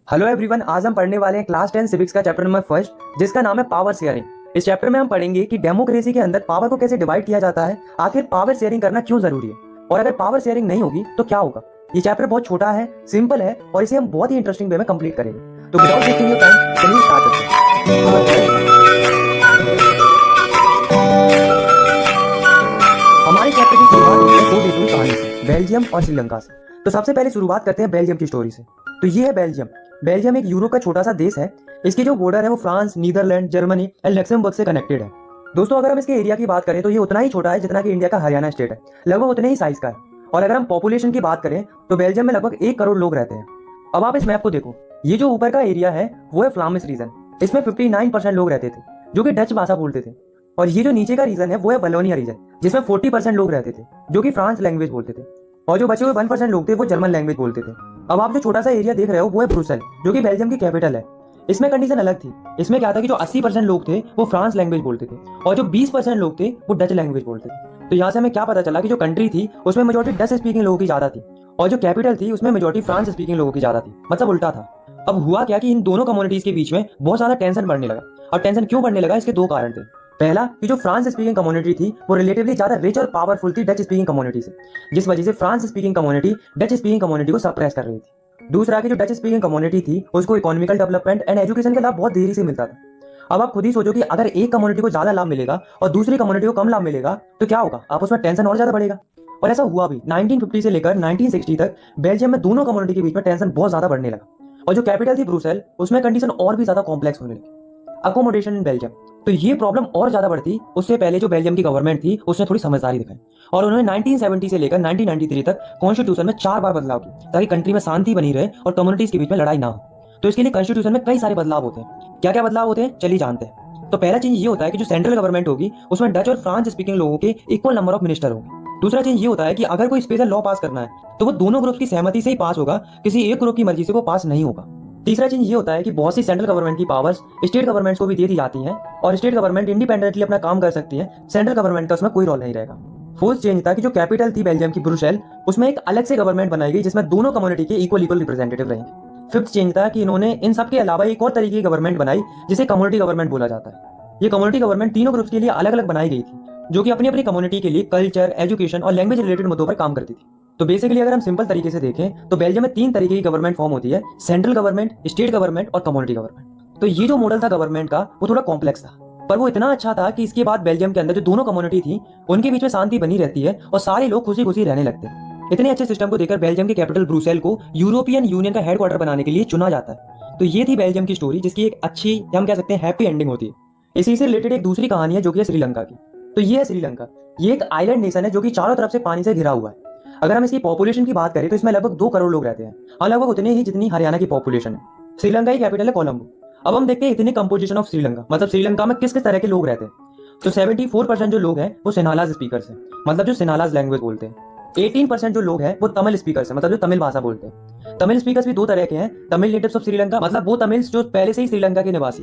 Hello everyone, आज हम पढ़ने वाले हैं क्लास 10 सिविक्स का चैप्टर नंबर फर्स्ट, जिसका नाम है पावर शेयरिंग। इस चैप्टर में हम पढ़ेंगे कि डेमोक्रेसी के अंदर पावर को कैसे डिवाइड किया जाता है, आखिर पावर शेयरिंग करना क्यों जरूरी है और अगर पावर शेयरिंग नहीं होगी तो क्या होगा। ये चैप्टर बहुत छोटा है, सिंपल है और इसे हम बहुत ही इंटरेस्टिंग वे में कंप्लीट करेंगे। तो विदाउट वेस्टिंग योर टाइम चलिए स्टार्ट करते हैं। हमारे चैप्टर की शुरुआत होती है दो देशों की कहानी से, बेल्जियम और श्रीलंका से। तो सबसे पहले शुरुआत करते हैं बेल्जियम की स्टोरी से। तो ये है बेल्जियम। बेल्जियम एक यूरोप का छोटा सा देश है। इसकी जो बॉर्डर है वो France, Netherland, Germany and Luxembourg से कनेक्टेड है। दोस्तों, अगर हम इसके एरिया की बात करें तो ये उतना ही छोटा है जितना कि इंडिया का हरियाणा स्टेट है, लगभग उतने ही साइज का है। और अगर हम पॉपुलेशन की बात करें तो बेल्जियम में लगभग 1 करोड़ लोग रहते हैं। अब आप इस मैप को देखो, ये जो ऊपर का एरिया है वो है फ्लामिश रीजन। इसमें 59% लोग रहते थे जो कि डच भाषा बोलते थे। और ये जो नीचे का रीजन है वो है वलोनिया रीजन, जिसमें 40% लोग रहते थे जो कि फ्रांस लैंग्वेज बोलते थे। और जो बचे हुए 1% लोग थे वो जर्मन लैंग्वेज बोलते थे। अब आप जो छोटा सा एरिया देख रहे हो वो है ब्रुसेल, जो कि बेल्जियम की कैपिटल है। इसमें कंडीशन अलग थी। इसमें क्या था कि जो 80% लोग थे वो फ्रांस लैंग्वेज बोलते थे और जो 20% लोग थे वो डच लैंग्वेज बोलते थे। तो यहाँ से हमें क्या पता चला कि जो कंट्री थी उसमें मेजोरिटी डच स्पीकिंग लोगों की ज्यादा थी और जो कैपिटल थी उसमें मेजोरिटी फ्रांस स्पीकिंग लोगों की ज्यादा थी, मतलब उल्टा था। अब हुआ क्या कि इन दोनों कम्युनिटीज के बीच में बहुत ज्यादा टेंशन बढ़ने लगा। और टेंशन क्यों बढ़ने लगा, इसके दो कारण थे। पहला कि जो फ्रांस स्पीकिंग कम्युनिटी थी वो रिलेटिवली ज्यादा रिच और पावरफुल थी डच स्पीकिंग कम्युनिटी से, जिस वजह से France speaking community Dutch speaking community को सप्रेस कर रही थी। दूसरा कि जो डच स्पीकिंग कम्युनिटी थी उसको इकोनॉमिकल डेवलपमेंट एंड एजुकेशन का लाभ बहुत देरी से मिलता था। अब आप खुद ही सोचो कि अगर एक कम्युनिटी को ज्यादा लाभ मिलेगा और दूसरी कम्युनिटी को कम लाभ मिलेगा तो क्या होगा, आप उसमें टेंशन और ज्यादा बढ़ेगा। और ऐसा हुआ भी। 1950 से लेकर 1960 तक बेल्जियम में दोनों कम्युनिटी के बीच में टेंशन बहुत ज्यादा बढ़ने लगा। और जो कैपिटल थी ब्रुसेल, उसमें कंडीशन और भी ज्यादा कॉम्प्लेक्स होने लगी। अकोमोडेशन इन बेल्जियम, तो ये प्रॉब्लम और ज्यादा बढ़ती। उससे पहले जो बेल्जियम की गवर्नमेंट थी उसने थोड़ी समझदारी दिखाई और उन्होंने 1970 से लेकर 1993 तक कॉन्स्टिट्यूशन में 4 बार बदलाव किए ताकि कंट्री में शांति बनी रहे और कम्युनिटीज के बीच में लड़ाई ना हो। तो इसके लिए कॉन्स्टिट्यूशन में कई सारे बदलाव होते हैं। क्या क्या बदलाव होते हैं चलिए जानते हैं। तो पहला चीज ये होता है कि जो सेंट्रल गवर्नमेंट होगी उसमें डच और फ्रांस स्पीकिंग लोगों के इक्वल नंबर ऑफ मिनिस्टर होंगे। दूसरा चीज ये होता है कि अगर कोई स्पेशल लॉ पास करना है तो वो दोनों ग्रुप की सहमति से ही पास होगा, किसी एक ग्रुप की मर्जी से वो पास नहीं होगा। तीसरा चीज ये होता है कि बहुत सी सेंट्रल गवर्नमेंट की पावर्स स्टेट गवर्नमेंट्स को भी दे दी जाती हैं और स्टेट गवर्नमेंट इंडिपेंडेंटली अपना काम कर सकती है, सेंट्रल गवर्नमेंट का उसमें कोई रोल नहीं रहेगा। फोर्थ चेंज था कि जो कैपिटल थी बेल्जियम की ब्रुसेल, उसमें एक अलग से गवर्नमेंट बनाई गई जिसमें दोनों कम्युनिटी के इक्वल रिप्रेजेंटेटिव रहेंगे। फिफ्थ चेंज था कि इन्होंने इन सब के अलावा एक और तरीके की गवर्नमेंट बनाई जिसे कम्युनिटी गवर्नमेंट बोला जाता है। ये कम्युनिटी गवर्नमेंट तीनों ग्रुप्स के लिए अलग अलग बनाई गई थी, जो कि अपनी अपनी कम्युनिटी के लिए कल्चर, एजुकेशन और लैंग्वेज रिलेटेड मुद्दों पर काम करती थी। तो बेसिकली अगर हम सिंपल तरीके से देखें तो बेल्जियम में 3 तरीके की गवर्नमेंट फॉर्म होती है, सेंट्रल गवर्नमेंट, स्टेट गवर्नमेंट और कम्युनिटी गवर्नमेंट। तो ये जो मॉडल था गवर्नमेंट का वो थोड़ा कॉम्प्लेक्स था, पर वो इतना अच्छा था कि इसके बाद बेल्जियम के अंदर जो दोनों कम्युनिटी थी उनके बीच में शांति बनी रहती है और सारे लोग खुशी खुशी रहने लगते हैं। इतने अच्छे सिस्टम को देखकर बेल्जियम की कैपिटल ब्रुसेल को यूरोपियन यूनियन का हेडक्वार्टर बनाने के लिए चुना जाता है। तो ये थी बेल्जियम की स्टोरी, जिसकी एक अच्छी, हम कह सकते हैं हैप्पी एंडिंग होती है। इसी से रिलेटेड एक दूसरी कहानी है जो कि है श्रीलंका की। तो ये है श्रीलंका। ये एक आइलैंड नेशन है जो कि चारों तरफ से पानी से घिरा हुआ है। अगर हम इसकी पॉपुलेशन की बात करें तो इसमें लगभग 2 करोड़ लोग रहते हैं, हाँ लगभग उतने ही जितनी हरियाणा की पॉपुलेशन है। श्रीलंका की कैपिटल है कोलंबो। अब हम देखते हैं इतनी कंपोजिशन ऑफ श्रीलंका, मतलब श्रीलंका में किस किस तरह के लोग रहते हैं। तो 74% जो लोग हैं वो सिन्हालाज स्पीकर्स हैं, मतलब जो सिन्हालाज लैंग्वेज बोलते हैं। 18% जो लोग हैं वो तमिल स्पीकर्स हैं, मतलब जो तमिल भाषा बोलते हैं। तमिल स्पीकर्स भी 2 तरह के हैं, तमिल नेटिव्स ऑफ श्रीलंका, मतलब वो तमिल्स जो पहले से ही श्रीलंका के निवासी।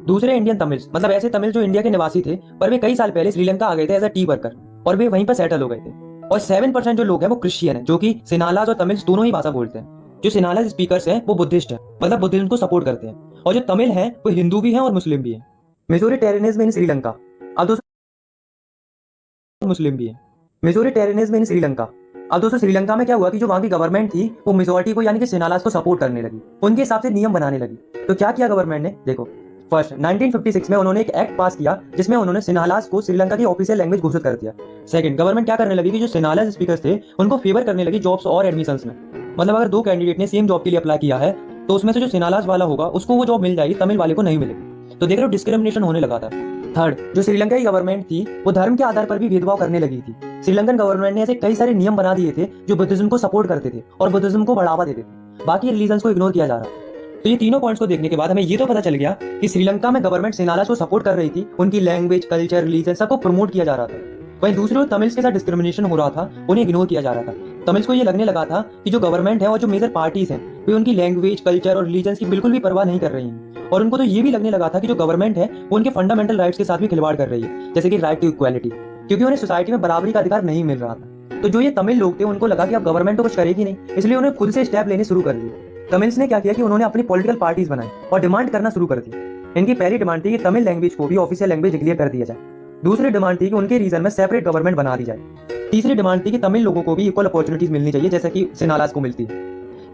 दूसरे इंडियन तमिल्स, मतलब ऐसे तमिल जो इंडिया के निवासी थे पर वे कई साल पहले श्रीलंका आ गए थे एज अ टी वर्कर और वे वहीं पर सेटल हो गए थे। और 7% जो लोग हैं वो क्रिश्चियन है, जो कि सिन्हालाज और तमिल दोनों ही भाषा बोलते हैं। जो सिन्हालाज स्पीकर्स हैं वो बुद्धिस्ट है, मतलब बुद्धिज्म को सपोर्ट करते हैं। और जो तमिल है वो हिंदू भी है और मुस्लिम भी है। मेजोरिटेरियनिज्म इन श्रीलंका। अब दोस्तों मुस्लिम भी है। मेजोरिटेरियनिज्म इन श्रीलंका। अब दोस्तों श्रीलंका में क्या हुआ कि जो वहां की गवर्नमेंट थी वो मेजोरिटी को यानी कि सिन्हालाज को सपोर्ट करने लगी, उनके हिसाब से नियम बनाने लगी। तो क्या किया गवर्नमेंट ने, देखो फर्स्ट 1956 में उन्होंने एक एक्ट पास किया जिसमें उन्होंने सिन्हालाज को श्रीलंका की ऑफिशियल लैंग्वेज घोषित कर दिया। सेकंड, गवर्नमेंट क्या करने लगी कि जो सिन्हालाज स्पीकर्स थे उनको फेवर करने लगी जॉब्स और एडमिशंस में। मतलब अगर 2 कैंडिडेट ने सेम जॉब के लिए अप्लाई किया है तो उसमें से जो सिन्हालाज वाला होगा उसको वो जॉब मिल जाएगी, तमिल वाले को नहीं मिलेगी। तो देख रहे हो डिस्क्रिमिनेशन होने लगा था। थर्ड, जो श्रीलंका की गवर्नमेंट थी वो धर्म के आधार पर भी भेदभाव करने लगी थी। श्रीलंकन गवर्नमेंट ने ऐसे कई सारे नियम बना दिए थे जो बुद्धिज्म को सपोर्ट करते थे और बुद्धिज्म को बढ़ावा देते थे, बाकी रिलीजन्स को इग्नोर किया जा रहा था। तो ये तीनों पॉइंट्स को देखने के बाद हमें ये तो पता चल गया कि श्रीलंका में गवर्नमेंट सिन्हालाज को सपोर्ट कर रही थी, उनकी लैंग्वेज, कल्चर, रिलीजन सबको प्रमोट किया जा रहा था। वहीं दूसरी ओर तमिल्स के साथ डिस्क्रिमिनेशन हो रहा था, उन्हें इग्नोर किया जा रहा था। तमिल्स को ये लगने लगा था कि जो गवर्नमेंट है और जो मेजर पार्टीज हैं वे उनकी लैंग्वेज, कल्चर और रिलीजन की बिल्कुल भी परवाह नहीं कर रही हैं। और उनको तो ये भी लगने लगा था कि जो गवर्नमेंट है वो उनके फंडामेंटल राइट्स के साथ भी खिलवाड़ कर रही है, जैसे कि राइट टू इक्वालिटी, क्योंकि उन्हें सोसाइटी में बराबरी का अधिकार नहीं मिल रहा था। तो जो ये तमिल लोग थे उनको लगा कि अब गवर्नमेंट तो कुछ करेगी नहीं, इसलिए उन्हें खुद से स्टेप लेने शुरू कर दिए। तमिल्स ने क्या किया कि उन्होंने अपनी पॉलिटिकल पार्टीज बनाई और डिमांड करना शुरू कर दी। इनकी पहली डिमांड थी कि तमिल लैंग्वेज को भी ऑफिशियल लैंग्वेज डिक्लेयर कर दिया जाए। दूसरी डिमांड थी कि उनके रीजन में सेपरेट गवर्नमेंट बना दी जाए। तीसरी डिमांड थी कि तमिल लोगों को भी इक्वल अपॉर्चुनिटीज मिलनी चाहिए जैसा कि सिनालास को मिलती है।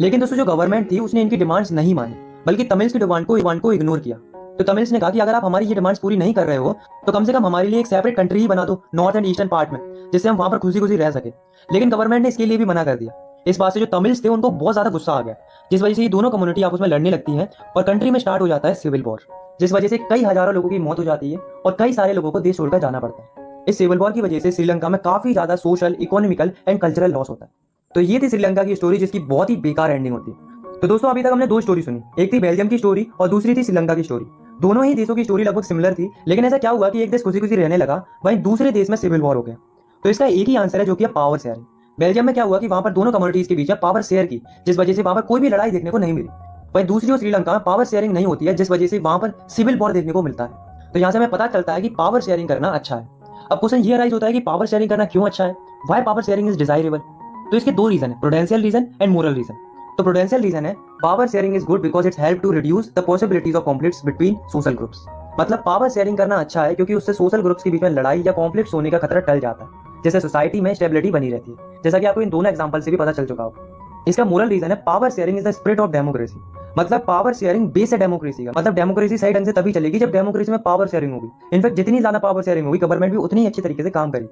लेकिन दोस्तों जो गवर्नमेंट थी उसने इनकी डिमांड्स नहीं मानी, बल्कि तमिल्स की डिमांड को इग्नोर किया। तो तमिल्स ने कहा कि अगर आप हमारी ये डिमांड्स पूरी नहीं कर रहे हो तो कम से कम हमारे लिए एक सेपरेट कंट्री ही बना दो नॉर्थ एंड ईस्टर्न पार्ट में, जिससे हम वहां पर खुशी खुशी रह सके। लेकिन गवर्नमेंट ने इसके लिए भी मना कर दिया। इस बात से जो तमिल्स थे उनको बहुत ज्यादा गुस्सा आ गया, जिस वजह से ये दोनों कम्युनिटी आपस में लड़ने लगती है और कंट्री में स्टार्ट हो जाता है सिविल वॉर, जिस वजह से कई हजारों लोगों की मौत हो जाती है और कई सारे लोगों को देश छोड़कर जाना पड़ता है। इस सिविल वॉर की वजह से श्रीलंका में काफी ज्यादा social, economical and cultural loss होता है। तो ये थी श्रीलंका की स्टोरी जिसकी बहुत ही बेकार एंडिंग होती है। तो दोस्तों अभी तक हमने दो स्टोरी सुनी, एक थी बेल्जियम की स्टोरी और दूसरी थी श्रीलंका की स्टोरी। दोनों ही देशों की स्टोरी लगभग सिमिलर थी, लेकिन ऐसा क्या हुआ कि एक देश खुशी खुशी रहने लगा, वहीं दूसरे देश में सिविल वॉर हो गया। तो इसका एक ही आंसर है जो कि है पावर शेयरिंग। बेल्जियम में क्या हुआ कि वहां पर दोनों कम्युनिटीज के बीच में पावर शेयर की, जिस वजह से वहां पर कोई भी लड़ाई देखने को नहीं मिली। वहीं दूसरी ओर श्रीलंका में पावर शेयरिंग नहीं होती है, जिस वजह से वहां पर सिविल वॉर देखने को मिलता है। तो यहाँ से हमें पता चलता है कि पावर शेयरिंग करना अच्छा है। अब क्वेश्चन ये अराइज होता है कि पावर शेयरिंग करना क्यों अच्छा है, why power sharing is desirable. तो इसके दो रीजन है, prudential reason and moral reason. तो प्रूडेंशियल रीजन है power sharing is good because it's help to reduce the possibilities of conflicts between social groups. मतलब पावर शेयरिंग करना अच्छा है क्योंकि उससे सोशल ग्रुप्स के बीच में लड़ाई या कॉन्फ्लिक्ट्स होने का खतरा टल जाता है, जैसे सोसाइटी में स्टेबिलिटी बनी रहती है, जैसा कि आपको इन दोनों एग्जांपल से भी पता चल चुका होगा। इसका मोरल रीजन है power sharing is the spirit of democracy. मतलब पावर शेयरिंग बेस है डेमोक्रेसी का। मतलब डेमोक्रेसी सही ढंग से तभी चलेगी जब डेमोक्रेसी में पावर शेयरिंग होगी। इनफैक्ट जितनी ज्यादा पावर शेयरिंग होगी गवर्नमेंट भी उतनी अच्छी तरीके से काम करेगी।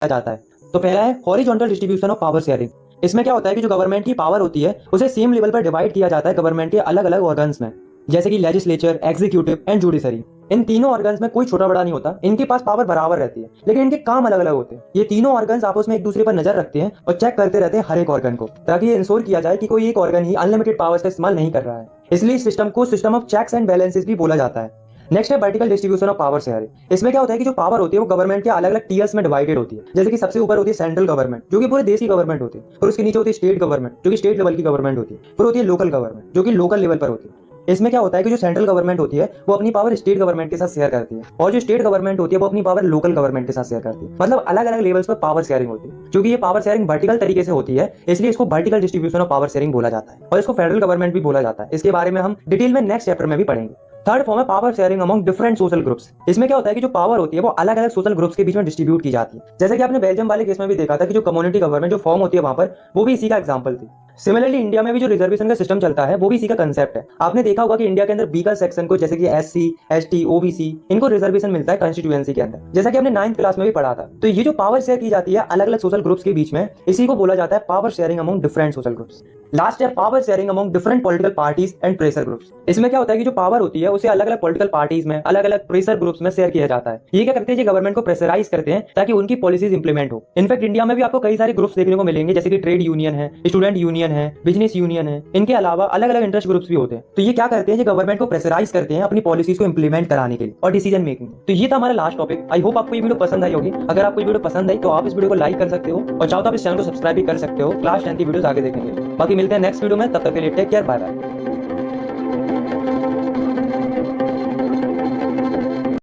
जाता है तो पहला है horizontal distribution of power sharing. इसमें क्या होता है कि जो गवर्नमेंट की पावर होती है उसे सेम लेवल पर डिवाइड किया जाता है गवर्नमेंट के अलग अलग ऑर्गन्स में, जैसे कि लेजिस्लेचर, एग्जीक्यूटिव एंड जुडिशरी। इन तीनों ऑर्गन्स में कोई छोटा बड़ा नहीं होता, इनके पास पावर बराबर रहती है, लेकिन इनके काम अलग अलग होते हैं। ये तीनों ऑर्गन्स आपस में एक दूसरे पर नजर रखते हैं और चेक करते रहते हैं हर एक ऑर्गन को, ताकि ये इंश्योर किया जाए कि कोई एक ऑर्गन ही अनलिमिटेड पावर्स का इस्तेमाल नहीं कर रहा है। इसलिए इस सिस्टम को system of checks and balances भी बोला जाता है। नेक्स्ट है vertical distribution of power sharing. इसमें क्या होता है कि जो पावर होती है वो गवर्नमेंट के अलग अलग टीयर्स में डिवाइडेड होती है। जैसे कि सबसे ऊपर होती है सेंट्रल गवर्नमेंट जो कि पूरे देश की गवर्नमेंट होती है, और उसके नीचे होती है स्टेट गवर्नमेंट जो कि स्टेट लेवल की गवर्नमेंट होती है, फिर होती है लोकल गवर्नमेंट जो कि लोकल लेवल पर होती है। इसमें क्या होता है कि जो सेंट्रल गवर्नमेंट होती है वो अपनी पावर स्टेट गवर्नमेंट के साथ शेयर करती है, और जो स्टेट गवर्नमेंट होती है वो अपनी पावर लोकल गवर्नमेंट के साथ शेयर करती है। मतलब अलग अलग लेवल्स पर पावर शेयरिंग होती है। क्योंकि ये पावर शेयरिंग वर्टिकल तरीके से होती है इसलिए इसको vertical distribution of power sharing बोला जाता है, और इसको फेडरल गवर्नमेंट भी बोला जाता है। इसके बारे में हम डिटेल में नेक्स्ट चैप्टर में भी पढ़ेंगे। थर्ड फॉर्म है power sharing among different social groups. इसमें क्या होता है कि जो पावर होती है वो अलग अलग सोशल ग्रुप्स के बीच में डिस्ट्रीब्यूट की जाती है। जैसे कि आपने बेल्जियम वाले केस में भी देखा था कि जो कम्युनिटी गवर्नमेंट जो फॉर्म होती है वहां पर, वो भी इसी का एग्जांपल थी। सिमिलरली इंडिया में भी जो रिजर्वेशन का सिस्टम चलता है वो भी इसी का कंसेप्ट है। आपने देखा होगा कि इंडिया के अंदर बीकर सेक्शन को, जैसे कि एससी, एसटी, ओबीसी, इनको रिजर्वेशन मिलता है कॉन्स्टिट्यूएंसी के अंदर, जैसा कि हमने 9th क्लास में भी पढ़ा था। तो ये जो पावर शेयर की जाती है अलग अलग सोशल ग्रुप्स के बीच में, इसी को बोला जाता है power sharing among different social groups. Last है power sharing among different political parties and pressure groups. इसमें क्या होता है कि जो पावर होती है उसे अलग अलग पॉलिटिकल पार्टीज में, अलग अलग प्रेशर ग्रुप्स में शेयर किया जाता है। ये क्या करते हैं, गवर्नमेंट को प्रेशराइज करते हैं ताकि उनकी पॉलिसीज इंप्लीमेंट हो। इनफैक्ट इंडिया में भी आपको कई सारे ग्रुप्स देखने को मिलेंगे, जैसे कि ट्रेड यूनियन है, स्टूडेंट यूनियन है, बिजनेस यूनियन है। इनके अलावा अलग अलग इंटरेस्ट ग्रुप्स भी होते हैं। तो ये क्या करते हैं, गवर्नमेंट को प्रेशराइज करते हैं अपनी पॉलिसीज को इंप्लीमेंट कराने के लिए और डिसीजन मेकिंग। तो ये था हमारा लास्ट टॉपिक। आई होप आपको ये वीडियो पसंद आई होगी। अगर आपको ये वीडियो पसंद आई तो आप इस वीडियो को लाइक कर सकते हो, और चाहो तो आप इस चैनल को सब्सक्राइब भी कर सकते हो क्लास 10 की वीडियोस आगे देखने के लिए। बाकी मिलते हैं नेक्स्ट वीडियो में, तब तक के लिए टेक केयर, बाय बाय।